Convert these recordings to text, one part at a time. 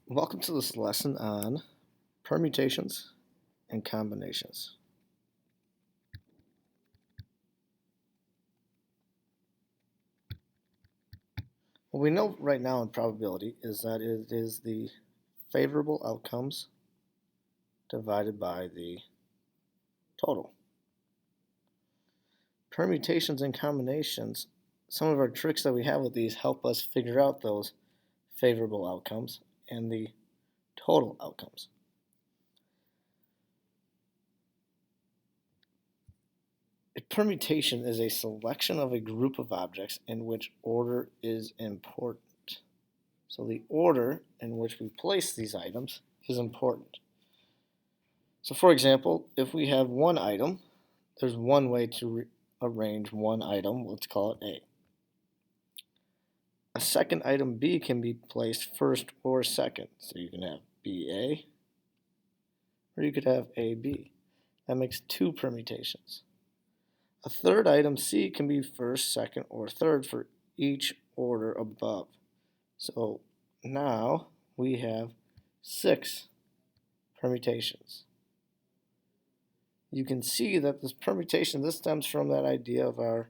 Welcome to this lesson on permutations and combinations. What we know right now in probability is that it is the favorable outcomes divided by the total. Permutations and combinations, some of our tricks that we have with these help us figure out those favorable outcomes and the total outcomes. A permutation is a selection of a group of objects in which order is important. So the order in which we place these items is important. So for example, if we have one item, there's one way to arrange one item. Let's call it A. A second item B can be placed first or second. So you can have BA or you could have AB. That makes two permutations. A third item C can be first, second, or third for each order above. So now we have 6 permutations. You can see that this permutation, this stems from that idea of our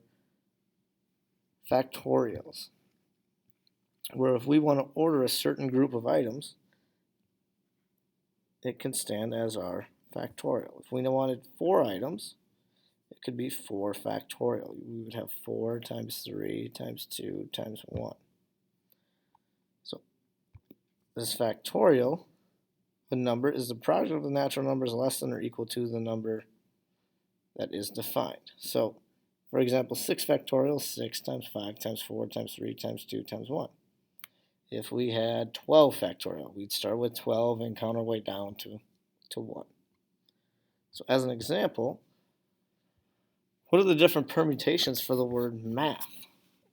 factorials, where if we want to order a certain group of items, it can stand as our factorial. If we wanted 4 items, it could be 4 factorial. We would have 4 times 3 times 2 times 1. So this factorial, the number is the product of the natural numbers less than or equal to the number that is defined. So, for example, 6 factorial, 6 times 5 times 4 times 3 times 2 times 1. If we had 12 factorial, we'd start with 12 and count our way down to 1. So as an example, what are the different permutations for the word math?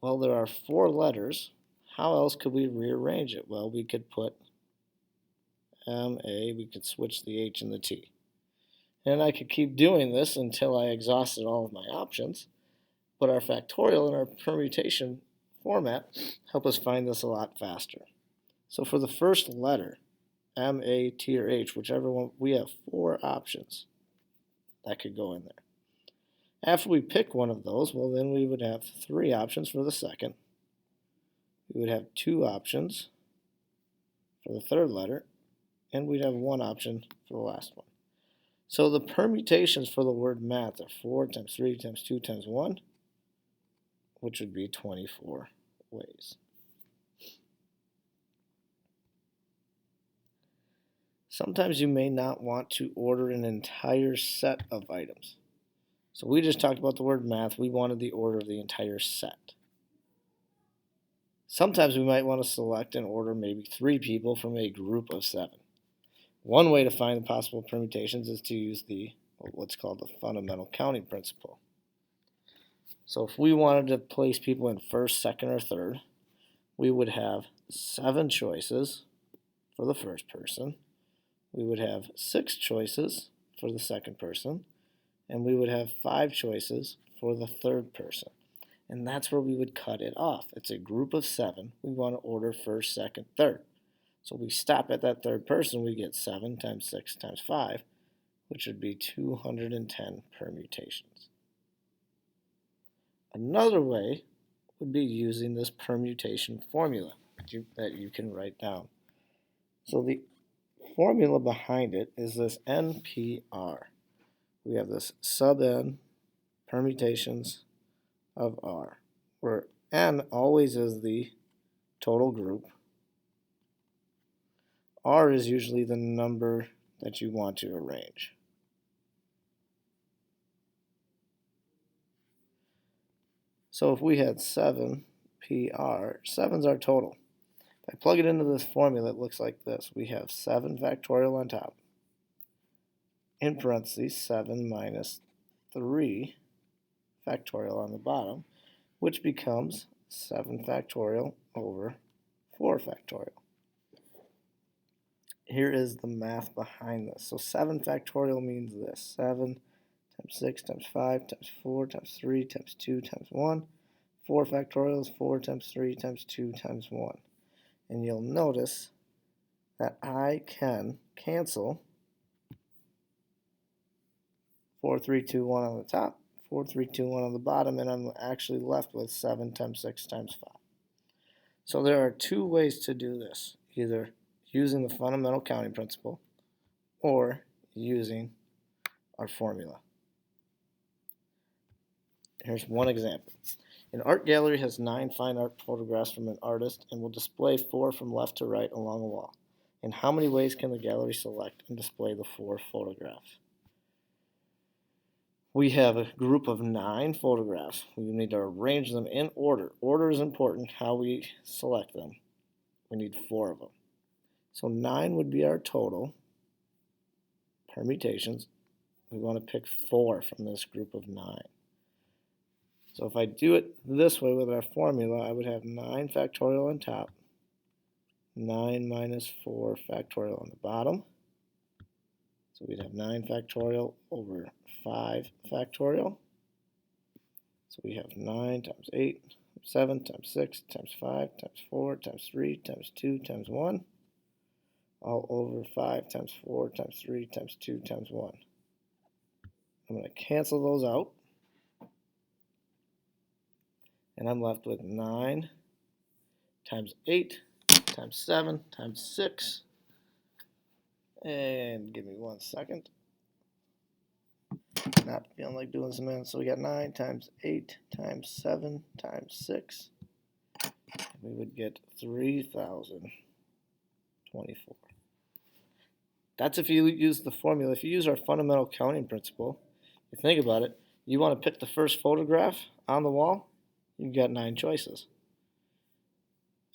Well, there are 4 letters. How else could we rearrange it? Well, we could put M-A, we could switch the H and the T. And I could keep doing this until I exhausted all of my options. But our factorial and our permutation format help us find this a lot faster. So for the first letter, M, A, T, or H, whichever one, we have 4 options that could go in there. After we pick one of those, well, then we would have 3 options for the second. We would have 2 options for the third letter, and we'd have 1 option for the last one. So the permutations for the word math are 4 times 3 times 2 times 1, which would be 24 ways. Sometimes you may not want to order an entire set of items. So we just talked about the word math. We wanted the order of the entire set. Sometimes we might want to select and order maybe 3 people from a group of 7. One way to find the possible permutations is to use what's called the fundamental counting principle. So if we wanted to place people in first, second, or third, we would have 7 choices for the first person. We would have 6 choices for the second person. And we would have 5 choices for the third person. And that's where we would cut it off. It's a group of 7. We want to order first, second, third. So we stop at that third person, we get 7 times 6 times 5, which would be 210 permutations. Another way would be using this permutation formula that you can write down. So the formula behind it is this NPR. We have this sub n permutations of R, where n always is the total group. R is usually the number that you want to arrange. So if we had 7 PR, 7's our total. If I plug it into this formula, it looks like this. We have 7 factorial on top. In parentheses, 7 minus 3 factorial on the bottom, which becomes 7 factorial over 4 factorial. Here is the math behind this. So 7 factorial means this. 7 times 6 times 5 times 4 times 3 times 2 times 1. 4 factorial is 4 times 3 times 2 times 1. And you'll notice that I can cancel 4, 3, 2, 1 on the top, 4, 3, 2, 1 on the bottom, and I'm actually left with 7 times 6 times 5. So there are two ways to do this, either using the fundamental counting principle or using our formula. Here's one example. An art gallery has 9 fine art photographs from an artist and will display 4 from left to right along a wall. In how many ways can the gallery select and display the 4 photographs? We have a group of 9 photographs. We need to arrange them in order. Order is important, how we select them. We need 4 of them. So 9 would be our total permutations. We want to pick 4 from this group of 9. So if I do it this way with our formula, I would have 9 factorial on top, 9 minus 4 factorial on the bottom. So we'd have 9 factorial over 5 factorial. So we have 9 times 8, 7 times 6 times 5 times 4 times 3 times 2 times 1, all over 5 times 4 times 3 times 2 times 1. I'm going to cancel those out. And I'm left with 9 times 8 times 7 times 6. And give me 1 second. Not feeling like doing some math. So we got 9 times 8 times 7 times 6. We would get 3,024. That's if you use the formula. If you use our fundamental counting principle, if you think about it, you want to pick the first photograph on the wall, you've got 9 choices.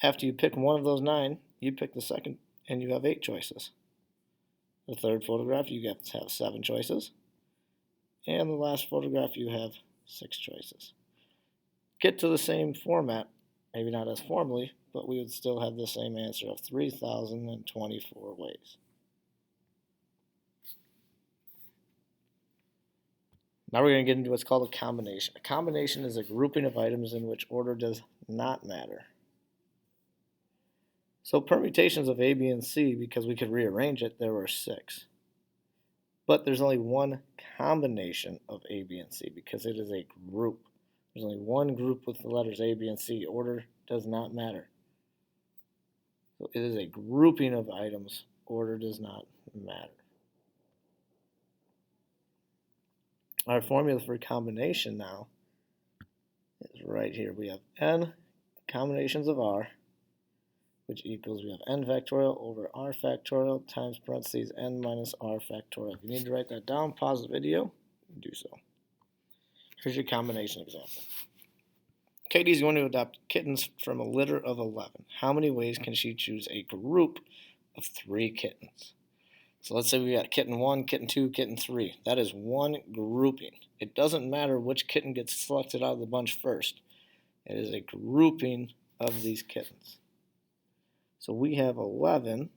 After you pick one of those 9, you pick the second, and you have 8 choices. The third photograph, you have to have 7 choices. And the last photograph, you have 6 choices. Get to the same format, maybe not as formally, but we would still have the same answer of 3,024 ways. Now we're going to get into what's called a combination. A combination is a grouping of items in which order does not matter. So permutations of A, B, and C, because we could rearrange it, there were 6. But there's only one combination of A, B, and C because it is a group. There's only one group with the letters A, B, and C. Order does not matter. So it is a grouping of items. Order does not matter. Our formula for combination now is right here. We have n combinations of r, which equals, we have n factorial over r factorial times parentheses n minus r factorial. If you need to write that down, pause the video and do so. Here's your combination example. Katie's going to adopt kittens from a litter of 11. How many ways can she choose a group of 3 kittens? So let's say we got kitten 1, kitten 2, kitten 3. That is one grouping. It doesn't matter which kitten gets selected out of the bunch first. It is a grouping of these kittens. So we have 11,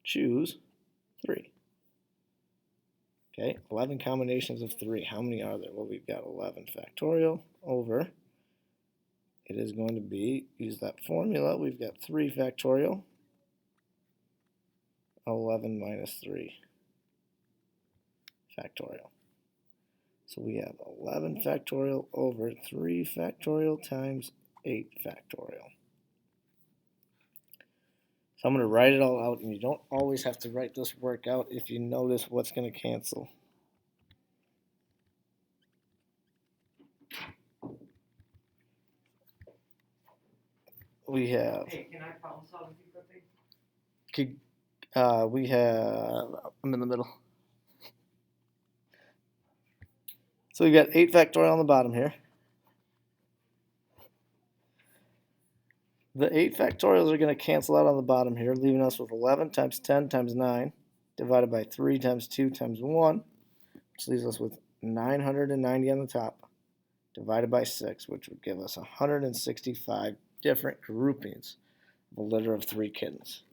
choose 3. Okay, 11 combinations of 3. How many are there? Well, we've got 11 factorial over, it is going to be, use that formula, we've got 3 factorial, 11 minus 3 factorial. So we have 11 factorial over 3 factorial times 8 factorial. So I'm going to write it all out, and you don't always have to write this work out if you notice what's going to cancel. We have. Hey, can I problem solve with you quickly? We have. I'm in the middle. So we got 8 factorial on the bottom here. The 8 factorials are going to cancel out on the bottom here, leaving us with 11 times 10 times 9 divided by 3 times 2 times 1, which leaves us with 990 on the top, divided by 6, which would give us 165 different groupings of a litter of 3 kittens.